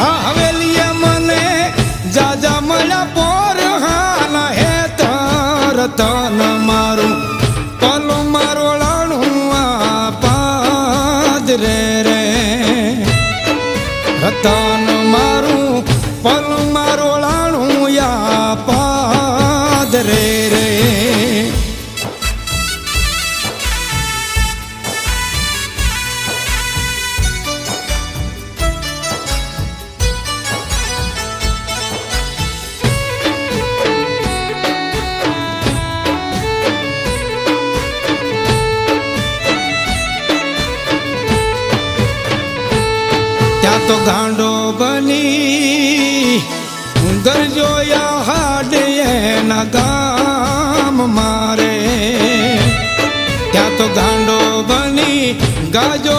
આ હવેલીએ મને જાજા મળ્યા પોર હાલ હે રતન મારું પલું મારોળાણું આ પાદરે રે રતન મારું પલું મારોળાણું આ પાદરે રે ત્યાં તો ગાંડો બની ગરજોયા હાડે એના ગામ મારે ત્યાં તો ગાંડો બની ગાજો